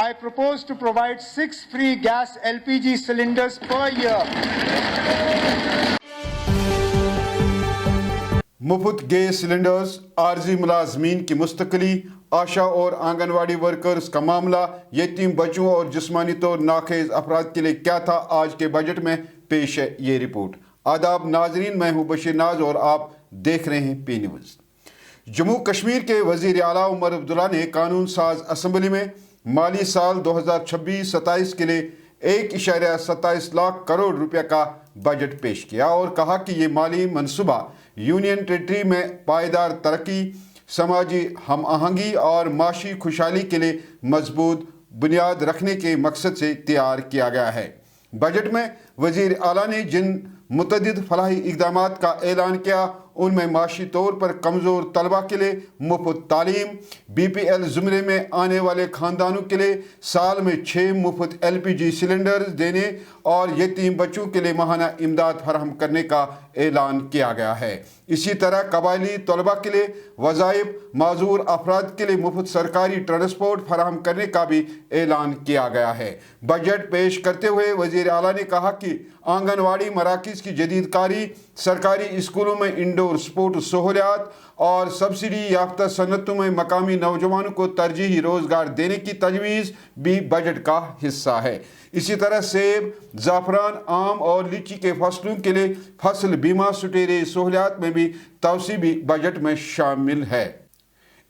I propose to provide 6 free gas LPG cylinders per year. मुफ्त gas cylinders, आर्जी मुलाजमीन की मुस्तकली, आशा और anganwadi workers का मामला, यतीम बच्चों और जिस्मानी तौर नाखेज अफराद के लिए क्या था, आज के बजट में पेश है ये रिपोर्ट। आदाब नाजरीन, मैं हूँ बशीर नाज और आप देख रहे हैं पी न्यूज़। जम्मू कश्मीर के वजीर आला उमर अब्दुल्ला ने कानून साज असम्बली में माली साल 2026-27 के लिए 1.27 लाख करोड़ रुपए का बजट पेश किया और कहा कि ये माली मनसूबा यूनियन टेरिटरी में पायदार तरक्की, समाजी हम आहंगी और माशी खुशहाली के लिए मजबूत बुनियाद रखने के मकसद से तैयार किया गया है। बजट में वजीर आला ने जिन मुतअद्दिद फलाही इक़दामात का ऐलान किया, उनमें माशी तौर पर कमज़ोर तलबा के लिए मुफ्त तालीम, BPL ज़ुमरे में आने वाले ख़ानदानों के लिए साल में 6 मुफ्त LPG सिलेंडर देने और यतीम बच्चों के लिए माहाना इमदाद फराहम करने का ऐलान किया गया है। इसी तरह कबायली तलबा के लिए वज़ाइफ, माजूर अफराद के लिए मुफ्त सरकारी ट्रांसपोर्ट फराहम करने का भी ऐलान किया गया है। बजट पेश करते हुए वज़ीर आला ने कहा कि आंगनवाड़ी मराकज़ की जदीदकारी, सरकारी स्कूलों में इंडोर स्पोर्ट सहूलियात और सब्सिडी याफ्ता सनतों में मकामी नौजवानों को तरजीही रोजगार देने की तजवीज़ भी बजट का हिस्सा है। इसी तरह सेब, ज़ाफ़रान, आम और लीची के फसलों के लिए फसल बीमा सुटेरे सहूलियात में भी तवसी भी बजट में शामिल है।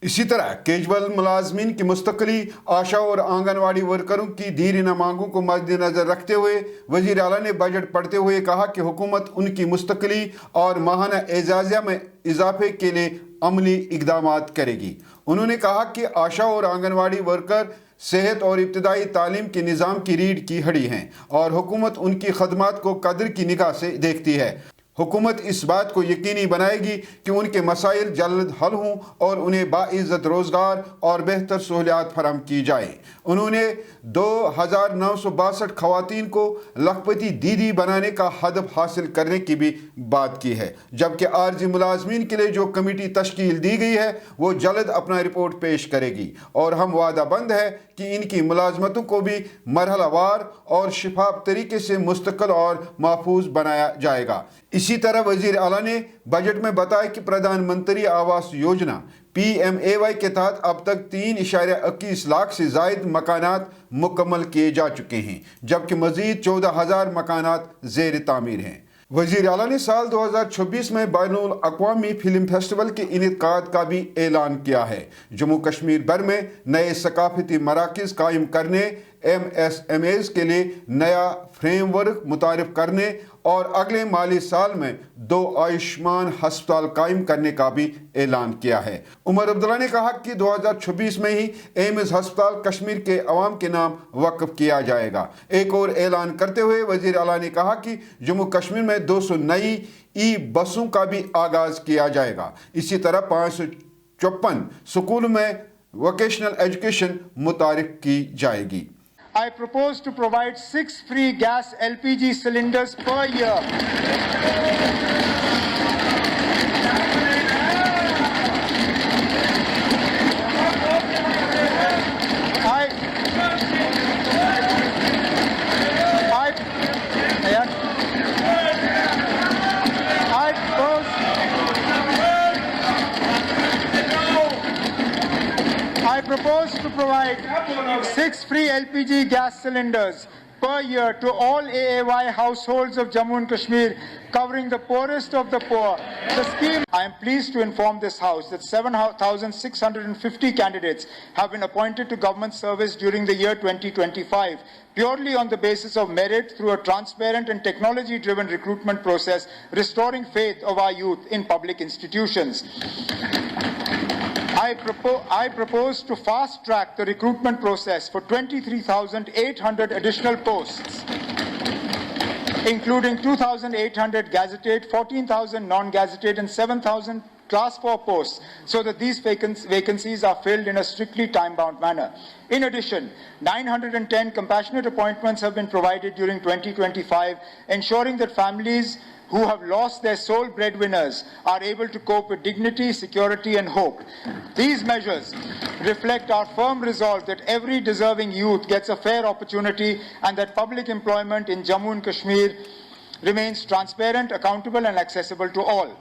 इसी तरह कैजुअल मुलाजमीन की मुस्तकली, आशा और आंगनवाड़ी वर्करों की दीरीना मांगों को मद्देनजर रखते हुए वज़ीर आला ने बजट पढ़ते हुए कहा कि हुकूमत उनकी मुस्तकली और माहाना एजाज़िया में इजाफे के लिए अमली इक़दामात करेगी। उन्होंने कहा कि आशा और आंगनवाड़ी वर्कर सेहत और इब्तदाई तालीम के निज़ाम की रीढ़ की हड्डी हैं और हुकूमत उनकी खदमात को कदर की निगाह से देखती है। हुकूमत इस बात को यकीनी बनाएगी कि उनके मसाइल जल्द हल हों और उन्हें बाइज़्ज़त रोज़गार और बेहतर सहूलियात फराहम की जाए। उन्होंने 2962 खवातीन को लखपति दीदी बनाने का हदफ हासिल करने की भी बात की है, जबकि आर्जी मुलाजमीन के लिए जो कमेटी तश्कील दी गई है वो जल्द अपना रिपोर्ट पेश करेगी और हम वादाबंद है कि इनकी मुलाजमतों को भी मरहलावार और शिफाफ तरीके से मुस्तकिल और महफूज बनाया जाएगा। इसी तरह वजीर आला ने बजट में बताया कि प्रधानमंत्री आवास योजना PMAY के तहत अब तक 3.21 लाख से जायद मकानात मुकम्मल किए जा चुके हैं, जबकि मजीद 14,000 मकानात ज़ेर तामीर हैं। वज़ीर आला ने साल 2026 में बैनुल अक़वामी फिल्म फेस्टिवल के इनेकाद का भी ऐलान किया है। जम्मू कश्मीर भर में नए सकाफती मराकज़ कायम करने, MSMAs के लिए नया फ्रेमवर्क मुतारिफ करने और अगले माली साल में 2 आयुष्मान हस्पताल कायम करने का भी ऐलान किया है। उमर अब्दुल्ला ने कहा कि 2026 में ही एम्स हस्पताल कश्मीर के अवाम के नाम वक्फ किया जाएगा। एक और ऐलान करते हुए वज़ीर आला ने कहा कि जम्मू कश्मीर में 200 नई बसों का भी आगाज़ किया जाएगा। इसी तरह 554 स्कूलों में वोकेशनल एजुकेशन मुतारिफ की जाएगी। I propose to provide 6 free gas LPG cylinders per year. I propose to provide 6 free LPG gas cylinders per year to all AAY households of Jammu and Kashmir, covering the poorest of the poor. The scheme, I am pleased to inform this House that 7,650 candidates have been appointed to government service during the year 2025, purely on the basis of merit through a transparent and technology-driven recruitment process, restoring faith of our youth in public institutions. I propose to fast-track the recruitment process for 23,800 additional posts, including 2,800 gazetted, 14,000 non-gazetted, and 7,000 Class 4 posts, so that these vacancies are filled in a strictly time-bound manner. In addition, 910 compassionate appointments have been provided during 2025, ensuring that families who have lost their sole breadwinners are able to cope with dignity, security, and hope. These measures reflect our firm resolve that every deserving youth gets a fair opportunity and that public employment in Jammu and Kashmir remains transparent, accountable, and accessible to all.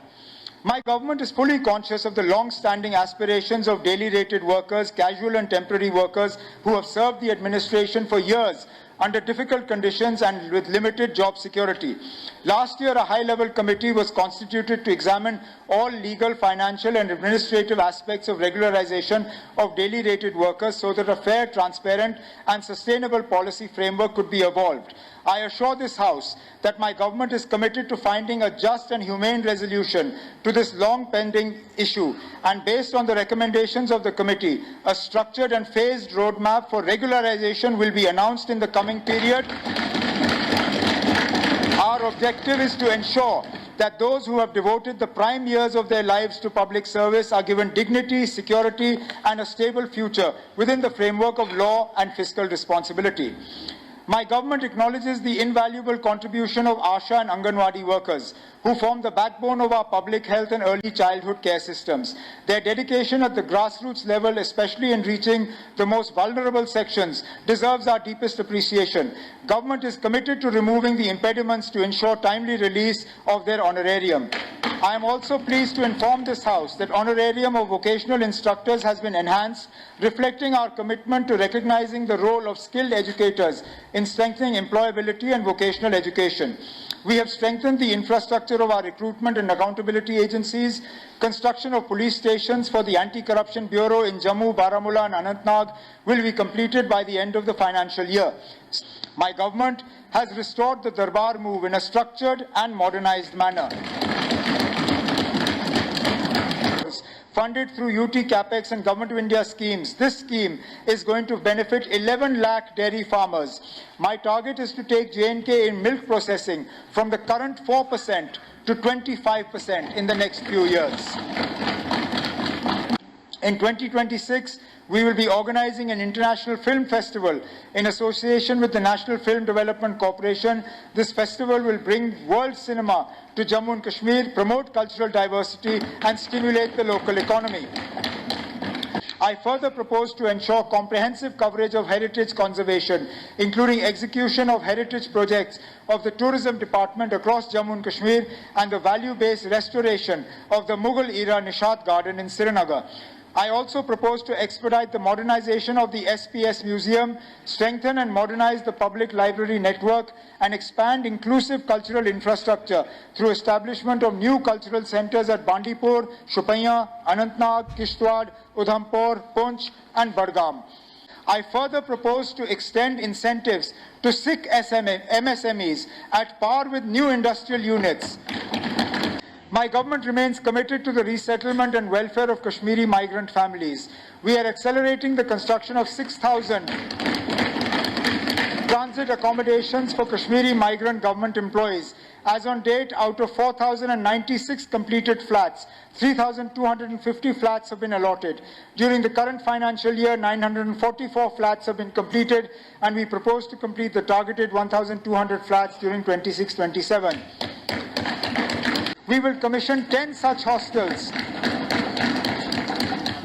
My government is fully conscious of the long-standing aspirations of daily rated workers, casual and temporary workers who have served the administration for years under difficult conditions and with limited job security. Last year, a high-level committee was constituted to examine all legal, financial and administrative aspects of regularization of daily rated workers so that a fair, transparent and sustainable policy framework could be evolved. I assure this House that my government is committed to finding a just and humane resolution to this long-pending issue, and based on the recommendations of the committee, a structured and phased roadmap for regularization will be announced in the coming period. Our objective is to ensure that those who have devoted the prime years of their lives to public service are given dignity, security, and a stable future within the framework of law and fiscal responsibility. My government acknowledges the invaluable contribution of ASHA and Anganwadi workers, who form the backbone of our public health and early childhood care systems. Their dedication at the grassroots level, especially in reaching the most vulnerable sections, deserves our deepest appreciation. Government is committed to removing the impediments to ensure timely release of their honorarium. I am also pleased to inform this House that honorarium of vocational instructors has been enhanced, reflecting our commitment to recognizing the role of skilled educators in strengthening employability and vocational education. We have strengthened the infrastructure of our recruitment and accountability agencies. Construction of police stations for the Anti-Corruption Bureau in Jammu, Baramulla and Anantnag will be completed by the end of the financial year. My government has restored the Darbar move in a structured and modernized manner. Funded through UT Capex and Government of India schemes. This scheme is going to benefit 11 lakh dairy farmers. My target is to take J&K in milk processing from the current 4% to 25% in the next few years. In 2026, we will be organizing an international film festival in association with the National Film Development Corporation. This festival will bring world cinema to Jammu and Kashmir, promote cultural diversity and stimulate the local economy. I further propose to ensure comprehensive coverage of heritage conservation, including execution of heritage projects of the Tourism Department across Jammu and Kashmir and the value-based restoration of the Mughal-era Nishat Garden in Srinagar. I also propose to expedite the modernization of the SPS Museum, strengthen and modernize the public library network, and expand inclusive cultural infrastructure through establishment of new cultural centers at Bandipur, Shopaiya, Anantnag, Kishtwar, Udhampur, Poonch, and Budgam. I further propose to extend incentives to Sikh MSMEs at par with new industrial units. My government remains committed to the resettlement and welfare of Kashmiri migrant families. We are accelerating the construction of 6,000 transit accommodations for Kashmiri migrant government employees. As on date, out of 4,096 completed flats, 3,250 flats have been allotted. During the current financial year, 944 flats have been completed, and we propose to complete the targeted 1,200 flats during 26-27. We will commission 10 such hostels.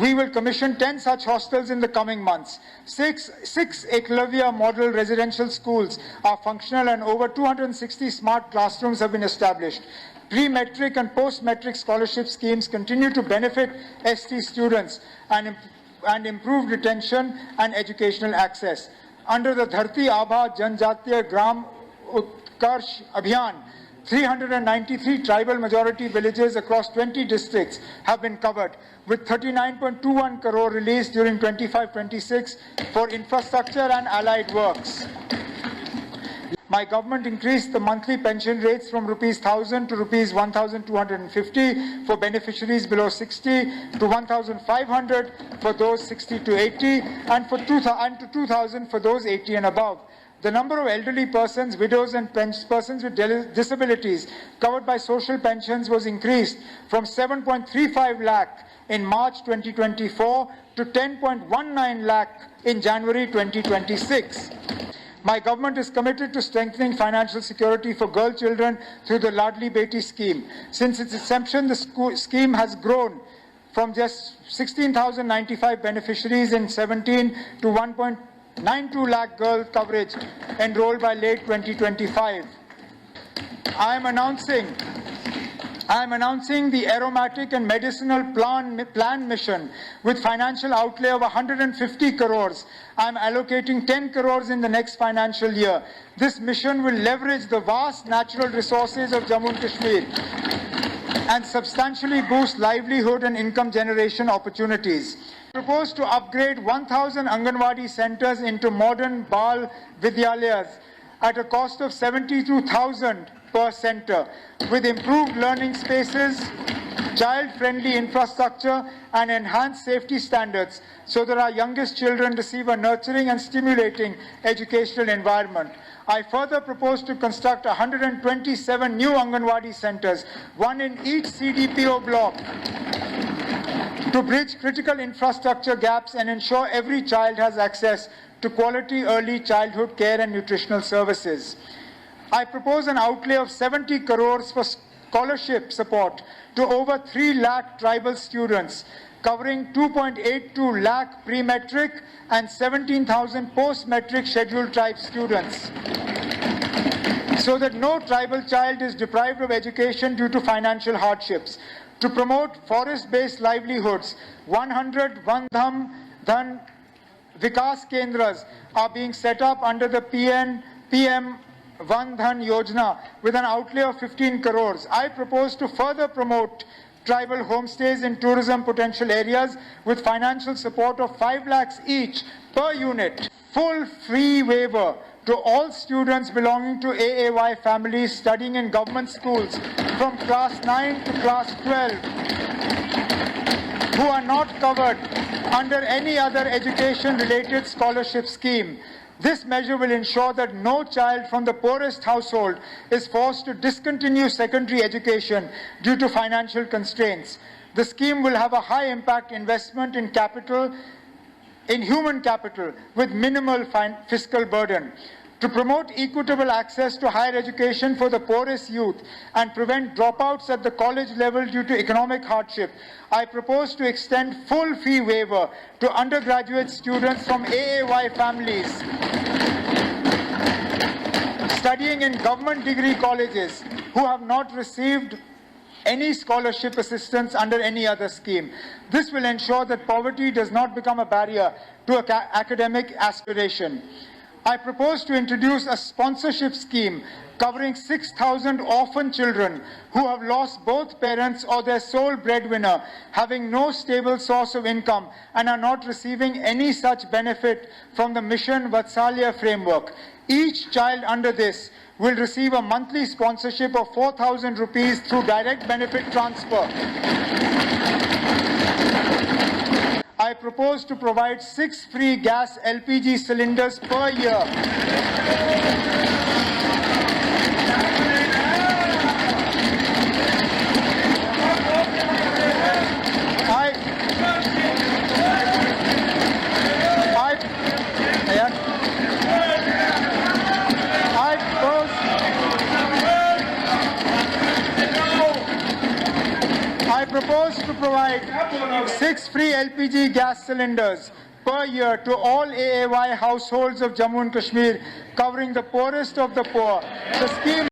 We will commission 10 such hostels in the coming months. Six Eklavya model residential schools are functional and over 260 smart classrooms have been established. Pre-metric and post-metric scholarship schemes continue to benefit ST students and improve retention and educational access. Under the Dharti Abha Janjatiya Gram Utkarsh Abhiyan, 393 tribal majority villages across 20 districts have been covered, with 39.21 crore released during 25-26 for infrastructure and allied works. My government increased the monthly pension rates from Rs 1,000 to Rs 1,250 for beneficiaries below 60, to 1,500 for those 60 to 80, and to 2,000 for those 80 and above. The number of elderly persons, widows and persons with disabilities covered by social pensions was increased from 7.35 lakh in March 2024 to 10.19 lakh in January 2026. My government is committed to strengthening financial security for girl children through the Ladli Beti scheme. Since its inception, the scheme has grown from just 16,095 beneficiaries in 17 to 1.92 lakh girl coverage enrolled by late 2025. I am announcing the aromatic and medicinal plan mission with financial outlay of 150 crores. I am allocating 10 crores in the next financial year. This mission will leverage the vast natural resources of Jammu and Kashmir and substantially boost livelihood and income generation opportunities. I propose to upgrade 1,000 Anganwadi centers into modern Bal Vidyalayas at a cost of 72,000 per center, with improved learning spaces, child-friendly infrastructure, and enhanced safety standards so that our youngest children receive a nurturing and stimulating educational environment. I further propose to construct 127 new Anganwadi centers, one in each CDPO block, to bridge critical infrastructure gaps and ensure every child has access to quality early childhood care and nutritional services. I propose an outlay of 70 crores for scholarship support to over 3 lakh tribal students, covering 2.82 lakh pre-metric and 17,000 post-metric scheduled tribe students, so that no tribal child is deprived of education due to financial hardships. To promote forest-based livelihoods, 100 Vandham Dhan Vikas Kendras are being set up under the PM Van Dhan Yojana with an outlay of 15 crores. I propose to further promote tribal homestays in tourism potential areas with financial support of 5 lakhs each per unit. Full free waiver to all students belonging to AAY families studying in government schools from class 9 to class 12 who are not covered under any other education-related scholarship scheme. This measure will ensure that no child from the poorest household is forced to discontinue secondary education due to financial constraints. The scheme will have a high-impact investment in capital, in human capital, with minimal fiscal burden. To promote equitable access to higher education for the poorest youth and prevent dropouts at the college level due to economic hardship, I propose to extend full fee waiver to undergraduate students from AAY families studying in government degree colleges who have not received any scholarship assistance under any other scheme. This will ensure that poverty does not become a barrier to academic aspiration. I propose to introduce a sponsorship scheme covering 6,000 orphan children who have lost both parents or their sole breadwinner, having no stable source of income and are not receiving any such benefit from the Mission Vatsalya framework. Each child under this will receive a monthly sponsorship of 4,000 rupees through direct benefit transfer. I propose to provide 6 free gas LPG cylinders per year. I propose to provide 6 free LPG gas cylinders per year to all AAY households of Jammu and Kashmir, covering the poorest of the poor. The scheme